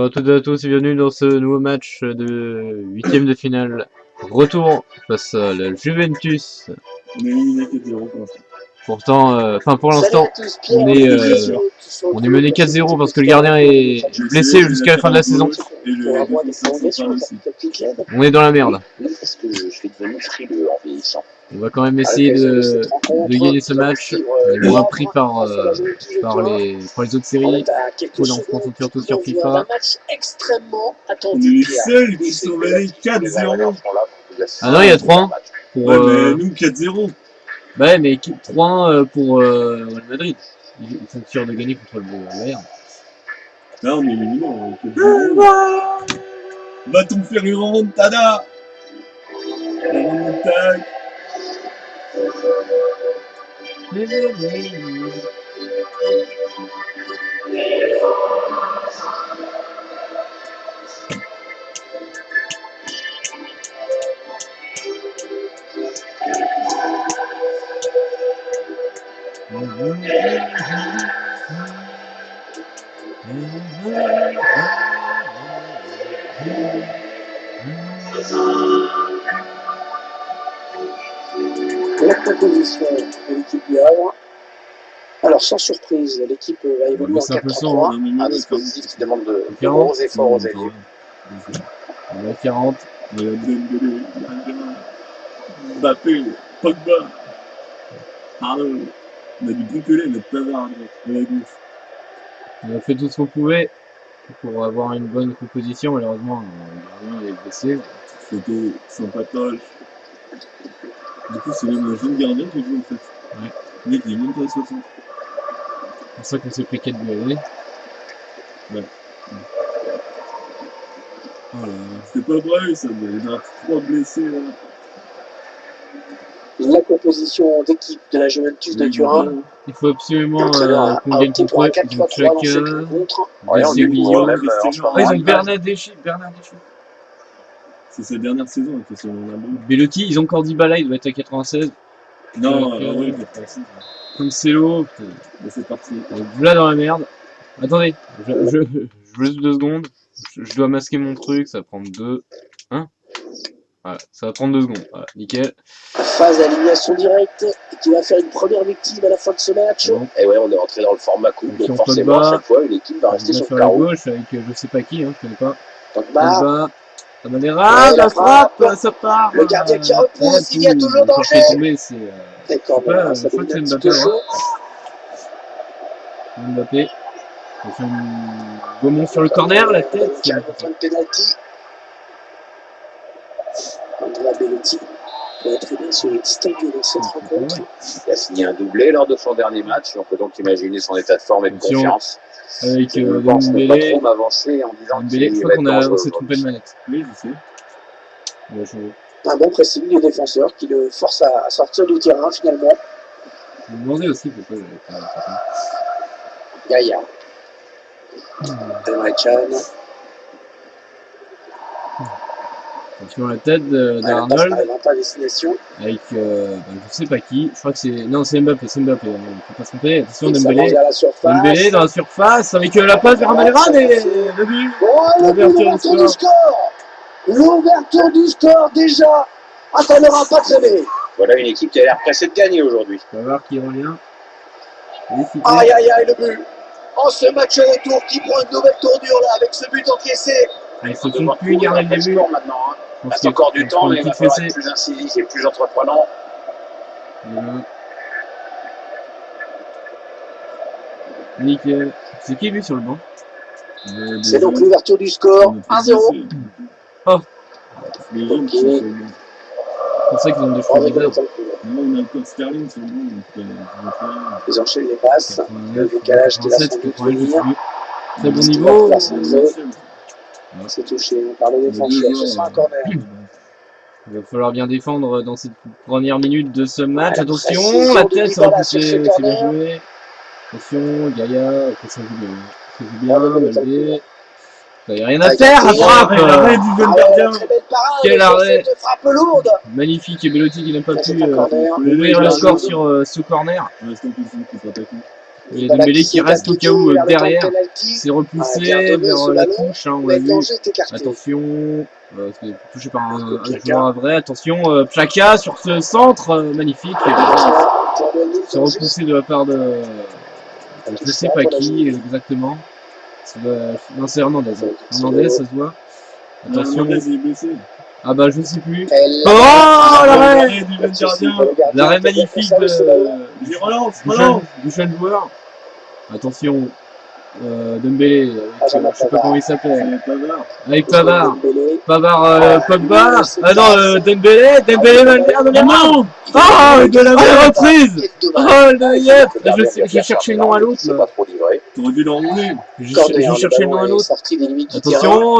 Bonjour à toutes et à tous et bienvenue dans ce nouveau match de huitième de finale. Retour face à la Juventus. On est éliminé 4-0 pour l'instant. Pourtant, pour l'instant, on est mené 4-0 parce que le gardien est blessé jusqu'à la fin de la saison. Et le défenseur central aussi. On est dans la merde. Parce que je suis devenu frileux en vieillissant. On va quand même essayer de gagner ce match. On est repris par les autres séries. On se concentre surtout sur FIFA. Un match extrêmement On est attendu. les seuls qui sont menés 4-0. Ah non, il y a 3-1 pour... Ouais, mais nous 4-0. Bah ouais, mais 3-1 pour Real Madrid. Ils sont sûrs de gagner contre le Bayern. Là, on est éliminé. 4-0. Va-t-on faire une remontada? La remontada. La composition de l'équipe du Havre. Alors, sans surprise, l'équipe va évoluer en C'est un peu 4-3-3. ça, Un dispositif qui demande de 40. gros efforts aux alliés. On a 40. Dembélé, Mbappé, Pogba. Arnaud. On a du Bouquelet, notre Pavard à la gauche. On a fait tout ce qu'on pouvait pour avoir une bonne composition. Malheureusement, le gardien est blessé. C'était sympatoche. Du coup, c'est même un jeune gardien qui joue en fait. Ouais. Le mec, il est même pas à 60. C'est pour ça qu'on s'est pris 4 buts à l'aller. Oh là là, c'est pas vrai ça, il y en a 3 blessés là. La composition d'équipe de la Juventus de Turin. Il faut absolument L'entraîneur a qu'on gagne opté contre pour un eux. Ils ont 4-3-3 dans cette Chaka, rencontre. Ouais, on est Sevilla. même en ce moment. Ils ont Bernard Deschamps. C'est sa dernière saison avec son album. Bellotti, ils ont encore Dybala, il doit être à 96. Non, Donc, oui, c'est pas ça. Cancelo, putain. Mais c'est parti. Là dans la merde. Attendez, je vous laisse 2 secondes. Je dois masquer mon truc, ça va prendre 2. 1. Voilà, ça va prendre 2 secondes. Voilà, nickel. Phase d'élimination directe et qui va faire une première victime à la fin de ce match. Bon. Et ouais, on est rentré dans le format coupe, Donc, donc sur forcément Pogba, à chaque fois une équipe va On rester va sur le faire la carreau. gauche avec je sais pas qui, je connais pas. Pogba, Pogba. Amadera, Ouais, la la frappe, frappe. ça part. Le gardien qui repousse, il y a toujours danger. Tomber, c'est d'accord, je sais pas, bon, ça je crois devient que un c'est petit peu Mbappé, chaud. Mbappé. Il fait un Gaumont sur le corner, la tête. Qui arrive en fin de pénalty. Andrea Bellotti va très bien se distinguer dans cette rencontre. Il a signé un doublé lors de son dernier match. On peut donc imaginer son état de forme et de Attention. confiance. Avec Je ne pense ne pas Dembélé. trop m'avancer en disant Dembélé, je qu'il crois va être qu'on dangereux s'est trompé de aujourd'hui. manette. Oui, je sais. On va changer. Un bon pressing du défenseur qui le force à sortir du terrain finalement. Je me demandais aussi pourquoi j'avais pas ça. Gaïa. Emre Can. Attention à la tête d'Arnold. Elle pas à destination. Avec je sais pas qui. Je crois que c'est. Non, c'est Mbappé, c'est Mbappé. Faut pas se tromper. Attention, Il Dembélé. s'avance vers la surface. Dembélé dans la surface avec la passe vers Amadera et le but. Oh, l'ouverture du score. L'ouverture du score déjà. Ah, ça n'aura pas traîné. Voilà une équipe qui a l'air pressée de gagner aujourd'hui. On va voir qui revient. Aïe aïe aïe, le but. En ce match retour qui prend une nouvelle tournure là avec ce but encaissé. Ils se font plus garder le début. Maintenant. Il reste encore du temps, mais il va falloir être plus incisif et plus entreprenant. Nickel. C'est qui lui sur le banc? C'est donc l'ouverture du score. 1-0. Oh. Les jeunes qui sont sur le banc. C'est pour ça qu'ils ont des Oh, choix mais bizarres. Là, on a encore Sterling sur le banc. Donc, Ils enchaînent les passes. Le décalage qui va sans doute venir. Très bon niveau. C'est touché par le défenseur. Ce sera un corner. Il va falloir bien défendre dans cette première minute de ce match. Attention, précision la de tête, ça va Dybala pousser, sur ce c'est bien corner. joué. Attention, Gaïa, ça joue bien, Maldé. Il n'y a rien à faire, la frappe. L'arrêt du jeune gardien. Très belle parade. Quel arrêt. Cette frappe lourde. Magnifique, et Bellotti qui n'a pas pu C'est un corner. ouvrir le score sur ce corner. On reste en position contre attaquant. Il y a Dembélé qui reste au cas où derrière. C'est repoussé vers la touche, hein, on l'a vu. Attention, c'est touché par un joueur vrai. Attention, Xhaka sur ce centre magnifique. C'est repoussé de la part de... Je sais pas qui exactement. Non, c'est Hernandez. Hernandez, ça se voit. Attention. Ah bah je ne sais plus. Oh l'arrêt du jeune gardien. L'arrêt magnifique de... du jeune joueur. Attention. Dembélé, je sais pas comment il s'appelle. Avec Pavard. Pavard, Pogba. Ah non, Dembélé non. Oh, de la belle reprise. Oh, le yep. Je cherchais le nom à l'autre. T'aurais dû l'enrouler. Je cherchais le nom à l'autre. Attention,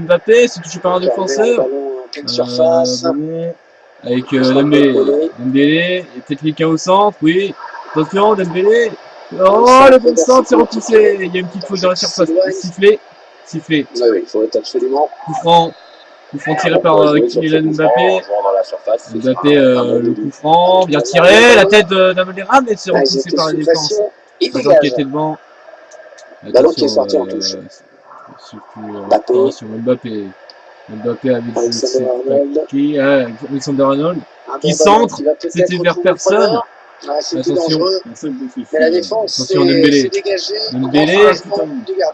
Mbappé, c'est touché par un défenseur. Bon, avec Dembélé. Dembélé, il y a peut-être quelqu'un au centre, oui. Attention, Dembélé. Oh, le bon centre, c'est repoussé. Il y a une petite faute dans la surface. Sifflé. Oui, il faut être absolument. Coup franc tiré par Kylian Mbappé. Mbappé, le coup franc, bien tiré. La tête d'Amalera, mais c'est repoussé par la défense. Le joueur qui était devant. Ballon qui est sorti en touche. Sur Mbappé. Mbappé avec qui Alexander Arnold. Qui centre, c'était vers personne. Attention, mais la défense attention Dembélé. Dembélé,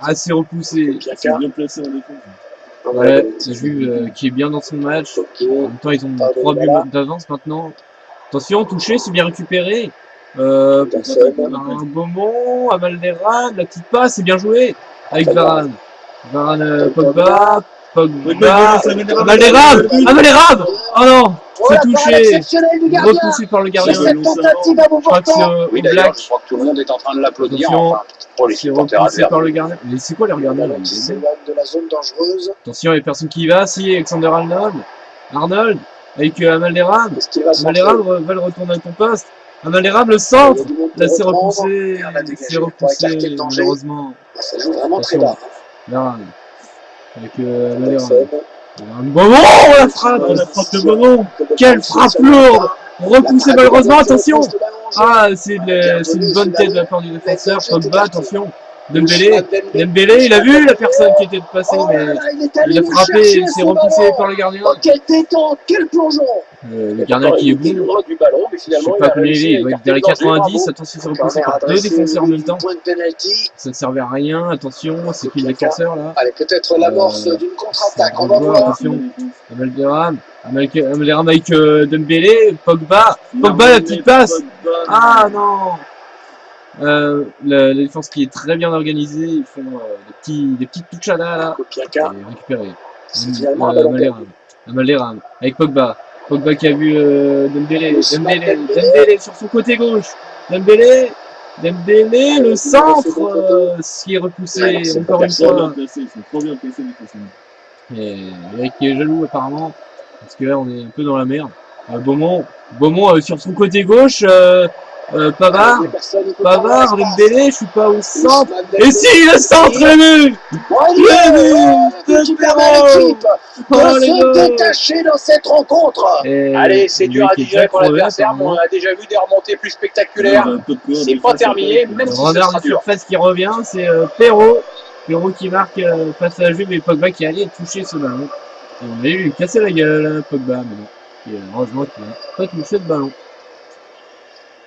assez repoussé. Bien placé en défense. Ouais, c'est vu qui est bien dans son match. En même temps, ils ont 3 buts d'avance maintenant. Attention, touché, c'est bien récupéré. Un Beaumont, Amalderane, la petite passe, c'est bien joué. Avec Varane. Varane, Pogba, Amalderane. Oh non, c'est touché. Repoussé par le gardien. Cette tentative à Je crois que c'est oui, Black. je crois que tout le monde est en train de l'applaudir. C'est repoussé par le gardien. Mais c'est quoi les gardiens là? Qui s'éloigne de la zone dangereuse. Attention, il n'y a personne qui y va. Si, Alexander Arnold avec Amalderane. Amalderane va le retourner à ton poste. Amalderane, le centre. Là, c'est repoussé. C'est repoussé, malheureusement. Ça joue vraiment très bas. Varane. Avec Amalderane. Beaumont, la frappe de Beaumont. Quelle frappe lourde. Repoussé malheureusement, attention. Ah, c'est une bonne tête de la part du défenseur. Pogba, attention. Dembélé, il a vu la personne qui était passée, mais il a frappé, il s'est repoussé par le gardien. Quelle détente, quel plongeon. Le gardien qui est bon, je sais pas combien il est, il doit être vers les 90, attention, c'est repoussé par 2 défenseurs en même temps. Ça ne servait à rien, attention, c'est qui le défenseur là? Allez, peut-être l'amorce d'une contre-attaque, on va voir. Attention, Amalderane avec Dembélé, Pogba, la petite passe. Ah non. La défense qui est très bien organisée, ils font des petites touchadas là, et récupéré. Amalderane avec Pogba qui a vu Dembélé sur son côté gauche. Dembélé, le centre, qui est repoussé encore une fois. Ils sont trop bien placés les personnes. Et Eric qui est jaloux apparemment, parce que là on est un peu dans la merde. Beaumont sur son côté gauche. Pavard, Dembélé, je suis pas au centre. Et si, le centre, le but qui permet à l'équipe de se détacher dans cette rencontre. Allez, c'est dur à digérer pour l'adversaire, mais on a déjà vu des remontées plus spectaculaires. C'est pas terminé, même si ce sera de surface qui revient, c'est Perrault qui marque face à la Juve et Pogba qui allait toucher ce ballon. Et on a eu lui casser la gueule à Pogba, mais non. Et heureusement qu'il n'a pas touché le ballon.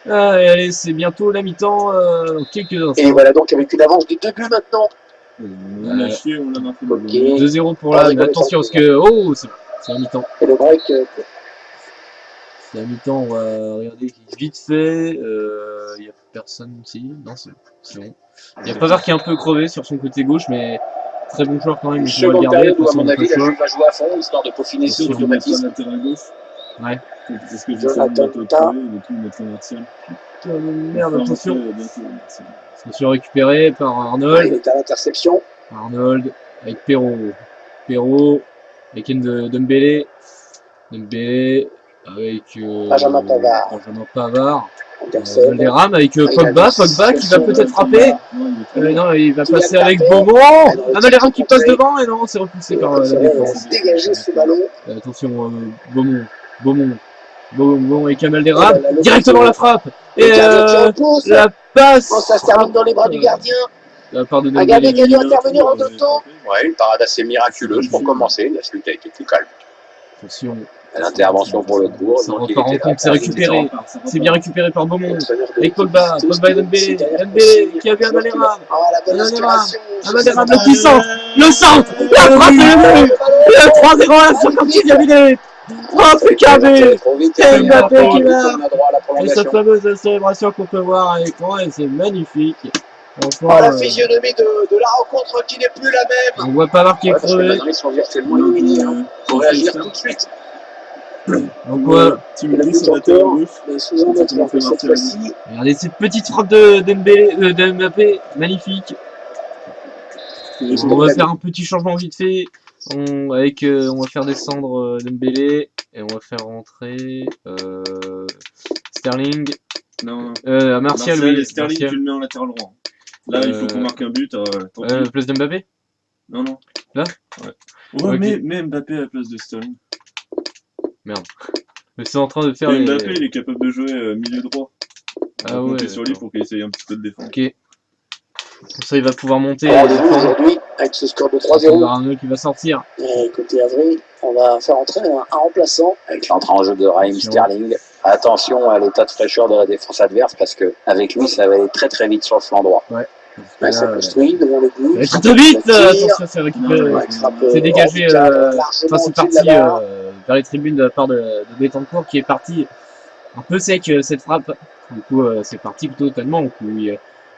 Allez, c'est bientôt la mi-temps, dans quelques instants. Et voilà donc avec une avance de 2 buts maintenant. On l'a chié, on l'a marqué. 2-0 pour la... Mais attention parce que... Oh, c'est la mi-temps. Et le break... C'est la mi-temps, on va regarder vite fait. Il n'y a personne ici. Non, c'est bon. Il y a Pavard qui est un peu crevé sur son côté gauche, mais très bon joueur quand même. Il doit le garder. À mon avis, la Juve va jouer à fond, histoire de peaufiner ce automatisme. Ouais. Parce que Jonathan Tah. Merde, attention. Attention récupéré par Arnold. Il est à l'interception. Arnold avec Perrault avec Dembélé avec Benjamin Pavard. Amalderane avec Pogba qui va peut-être frapper. Non, il va passer avec Beaumont. Amalderane qui passe devant et non, c'est repoussé par la défense. Dégager ce ballon. Attention, Beaumont avec Amalderane. Directement la frappe. Et la passe. Ça se termine dans les bras du gardien. Un gardien qui a dû intervenir en 2 temps. Ouais, une parade assez miraculeuse pour commencer. La suite a été plus calme. Attention. L'intervention pour le cours. Ça repart en compte, c'est récupéré. C'est bien récupéré par Beaumont. Avec Pogba. Pogba et Dembélé. Dembélé qui a vu Amalera. Amalera, le puissant. Le centre. La frappe et le 3-0 à la 56e minute. Impeccable. Et Mbappé qui marque. Et cette fameuse célébration qu'on peut voir à l'écran, et c'est magnifique. Franchement, la physionomie de la rencontre qui n'est plus la même. On voit pas marquer crevé. Ils sont virtuellement éliminés. Il faut réagir tout de suite. Donc ouais, tu me dis sur la terre gauche, cette fois-ci. Regardez cette petite frappe de Mbappé, magnifique. On va faire un petit changement vite fait. On va faire descendre Dembélé et on va faire rentrer Sterling. Non, Martial, oui. Sterling, tu le mets en latéral droit. Là, il faut qu'on marque un but. Place de Mbappé? Non. Là? Ouais, okay. Mets Mbappé à la place de Sterling. Merde. Mais c'est en train de faire Mbappé, il est capable de jouer milieu droit. Ah ouais. Compter sur lui pour qu'il essaye un petit peu de défendre. Ok. Comme ça, il va pouvoir monter. Aujourd'hui, avec ce score de 3-0. Arnaud qui va sortir. Et côté Avril, on va faire entrer un remplaçant avec l'entrée en jeu de Raheem Sterling. Attention à l'état de fraîcheur de la défense adverse parce que avec lui, ça va aller très très vite sur le flanc droit. Ouais. Ça construit devant le but. Très vite. Attention, c'est récupéré. C'est dégagé. Enfin, c'est parti vers les tribunes de la part de Betancourt qui est parti un peu sec cette frappe. Du coup, c'est parti plutôt totalement.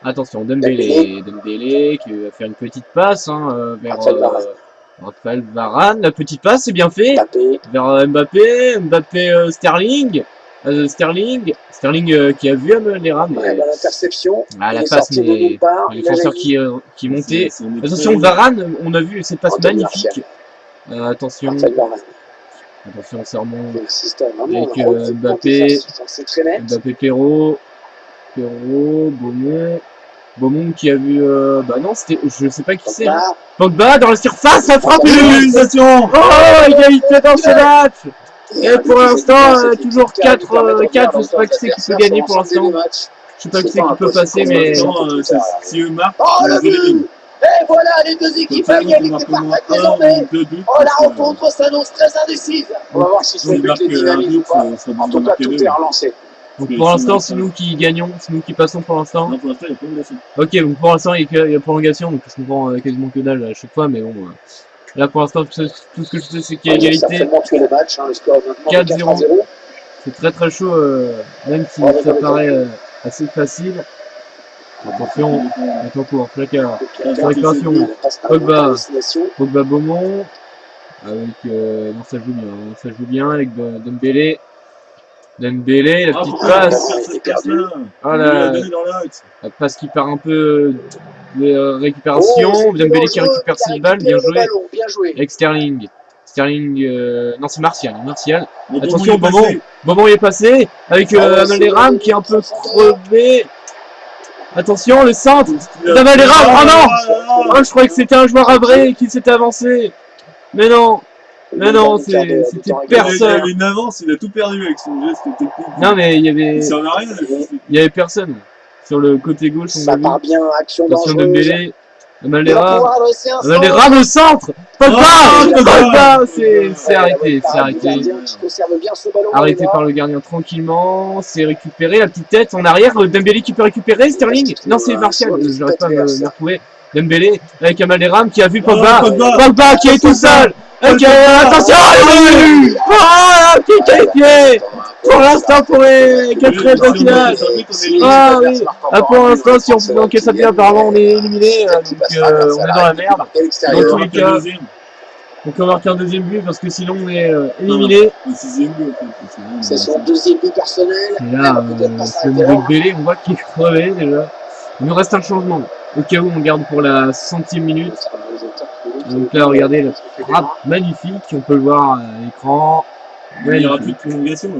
Attention, Dembélé qui va faire une petite passe vers Raphaël Varane. La petite passe, c'est bien fait. Vers Mbappé, Sterling. Sterling qui a vu Amalera. L'interception. La passe, mais le défenseur qui montait. Attention, Varane, on a vu cette passe magnifique. Attention, c'est remonté. Avec Mbappé, Perrault, Beaumont qui a vu. Bah non, c'était. Je sais pas qui c'est. Pogba dans la surface, ça frappe l'égalisation. Oh, égalité dans ce match. Et pour l'instant, toujours 4-4. Je sais pas qui c'est qui peut gagner pour l'instant. Je sais pas qui c'est qui peut passer, mais. Si eux marquent, et voilà, les deux équipes à égalité parfaite désormais. La rencontre s'annonce très indécise. On va voir si ce but est dynamique ou pas. En tout cas, tout est relancé. Donc pour l'instant, c'est nous qui gagnons, c'est nous qui passons pour l'instant. Non, pour l'instant, il y a prolongation. Ok, donc pour l'instant, il y a prolongation, donc je comprends quasiment que dalle à chaque fois, mais bon. Là, pour l'instant, tout ce que je sais, c'est qu'il y a égalité. 4-0. C'est très très chaud, même si ça paraît assez facile. Attention, pour placard. Récupération. Pogba Beaumont. Avec, non, ça joue bien avec Dembélé. Dembélé, la petite passe. Voilà. La passe qui part un peu de récupération. Dembélé qui récupère cette balle, bien joué. Avec Sterling. Non, c'est Martial. Attention, Beaumont est passé. Avec Amalera qui est un peu crevé. Attention, le centre d'Amalera. Oh non, je croyais que c'était un joueur avré qui s'était avancé. Mais non, c'était personne. Il avait une avance, il a tout perdu avec son geste technique. Non, mais il y avait personne. Sur le côté gauche, on a vu. Action dangereuse. Dembélé, Amalera, le centre. Pogba, c'est arrêté. Arrêté par le gardien tranquillement. C'est récupéré, la petite tête en arrière. Dembélé qui peut récupérer. Sterling. Non, c'est Martial. Je n'arrive pas à me retrouver. Dembélé avec Amalera qui a vu Pogba qui est tout seul. Ok, attention, qui qualifié pour l'instant pour les quatrièmes de finale. Ah oui, pour l'instant, si on pouvait encaisser ça bien, apparemment on est éliminé, donc on est dans la merde. Dans tous les cas, donc on marque un deuxième but parce que sinon on est éliminé. C'est son deuxième but personnel. Et là, c'est le niveau de Bélé, on voit qu'il est crevé déjà. Il nous reste un changement. Au cas où on garde pour la 100e minute. Donc là, regardez la frappe magnifique, on peut le voir à l'écran. Il n'y aura plus de prolongation.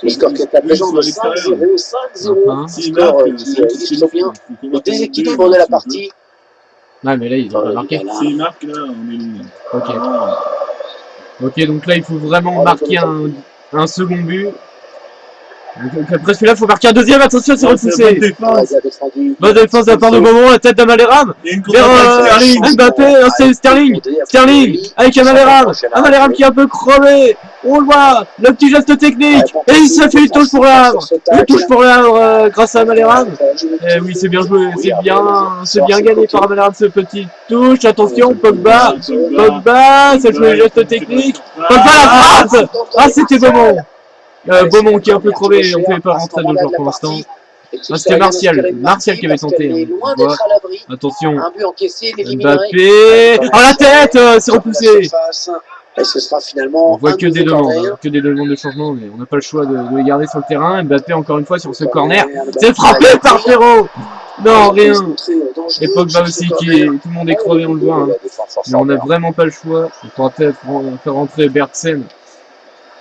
Le score qui est à présent de 5-0, 5-0. Score qui illustre bien le déséquilibre de la partie. Ouais, mais là, il va marquer. S'il marque, là, on est éliminé. Ok, donc là, il faut vraiment marquer un second but. Donc après celui-là, il faut marquer un deuxième. Attention, c'est repoussé. Bonne défense de la part de Beaumont, la tête d'Amaléram. Vers Mbappé, c'est Sterling. Sterling avec Amaléram. Amaléram qui est un peu crevé. On le voit, le petit geste technique. Et il se fait une touche pour l'Havre. Une touche pour l'Havre grâce à Amaléram. Et oui, c'est bien joué. C'est bien gagné par Amaléram ce petit touche. Attention, Pogba. Pogba, c'est le geste technique. Pogba la frappe. Ah, c'était Beaumont. Beaumont qui est un peu crevé, on ne pouvait pas rentrer de joueurs pour l'instant. C'était Martial qui avait tenté. Attention, Mbappé. Oh la tête, c'est repoussé. On voit que des demandes, de changement, mais on n'a pas le choix de les garder sur le terrain. Mbappé encore une fois sur ce corner. C'est frappé par Ferro. Non, rien. Et Pogba aussi, tout le monde est crevé, on le voit. Hein. Mais on n'a vraiment pas le choix. On pourra peut-être faire rentrer Bergsen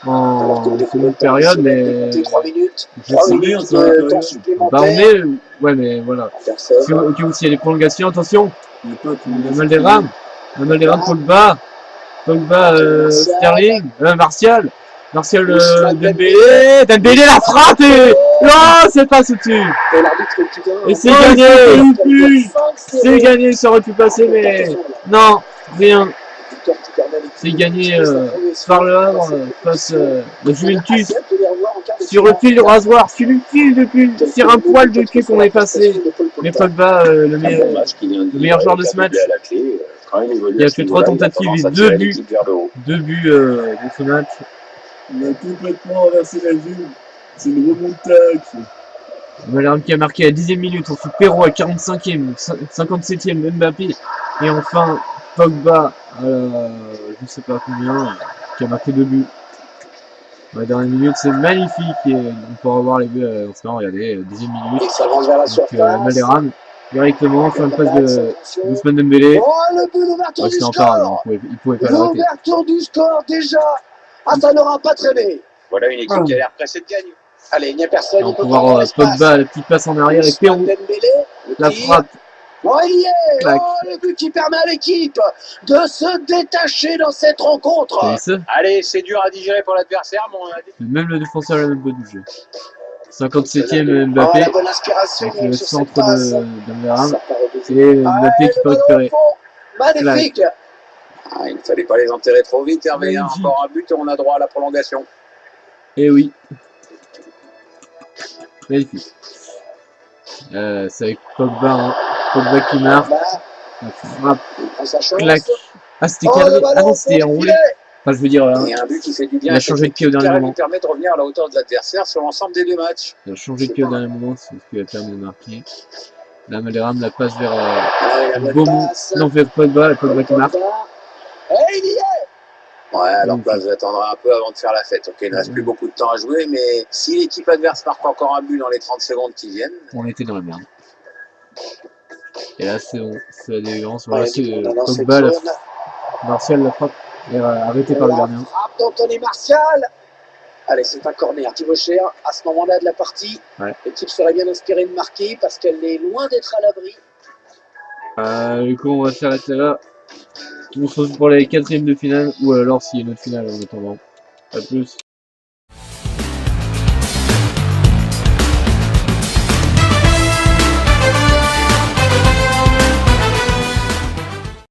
en seconde période, mais je sais pas. Bah on est, ouais, mais voilà. Ok, aussi il y a des prolongations, attention. Amaléram Pogba, Sterling, Martial, Dembélé la frappe et non, c'est pas au-dessus. Et c'est gagné, ça aurait pu passer, mais non, rien. C'est gagné par le Havre face à Juventus sur le fil de rasoir, sur un poil de cul qu'on est passé. Mais Pogba, le meilleur joueur de ce match, il a fait 3 tentatives et 2 buts dans ce match. On a complètement renversé la vue. C'est une remontada. Amaléram qui a marqué à la 10e minute, ensuite Perrault à 45e, 57e Mbappé et enfin Pogba, je sais pas combien, qui a marqué 2 buts. La dernière minute, c'est magnifique et on pourra voir les buts en ce moment, regardez, 10e minute. Donc Amaléram, directement, sur une passe de Ousmane Dembélé. C'était en parle, il pouvait pas l'arrêter. L'ouverture du score déjà. Ah, ça n'aura pas traîné. Voilà une équipe qui a l'air pressée de gagner. Allez, il n'y a personne. On peut voir Pogba, la petite passe en arrière et Perrault. La frappe. Oh, il y est. Oh, le but qui permet à l'équipe de se détacher dans cette rencontre. Allez, c'est dur à digérer pour l'adversaire, mais on a dit. Même le défenseur a même pas bougé. 57e Mbappé. Oh, avec le centre d'Amaléram. Et Mbappé qui peut récupérer. Magnifique. Ah, il ne fallait pas les enterrer trop vite, Hervé. Encore un but et on a droit à la prolongation. Et oui. Magnifique. C'est avec Pogba, hein. Pogba qui marque. La frappe. Clac. Ah, c'était cadré. Ah non, c'était enroulé. Enfin, je veux dire, il a changé de pied au dernier moment. Ça permet de revenir à la hauteur de l'adversaire sur l'ensemble des 2 matchs. Il a changé de pied au dernier moment, c'est ce qui lui a permis de marquer. Là, Amaléram la passe vers Beaumont. Non, vers Pogba, qui marque. Et il y est. Ouais, alors là, je attendrai un peu avant de faire la fête. Ok, il ne reste plus beaucoup de temps à jouer, mais si l'équipe adverse marque encore un but dans les 30 secondes qui viennent... On était dans la merde. Et là, c'est la délivrance. Voilà, c'est Pogba, Martial la frappe est arrêté par le gardien. Frappe d'Anthony Martial. Allez, c'est un corner qui vaut cher à ce moment-là de la partie. Ouais. L'équipe serait bien inspirée de marquer parce qu'elle est loin d'être à l'abri. Du coup, on va s'arrêter là. On se retrouve pour les 4e de finale, ou alors s'il y a une autre finale en attendant. A plus.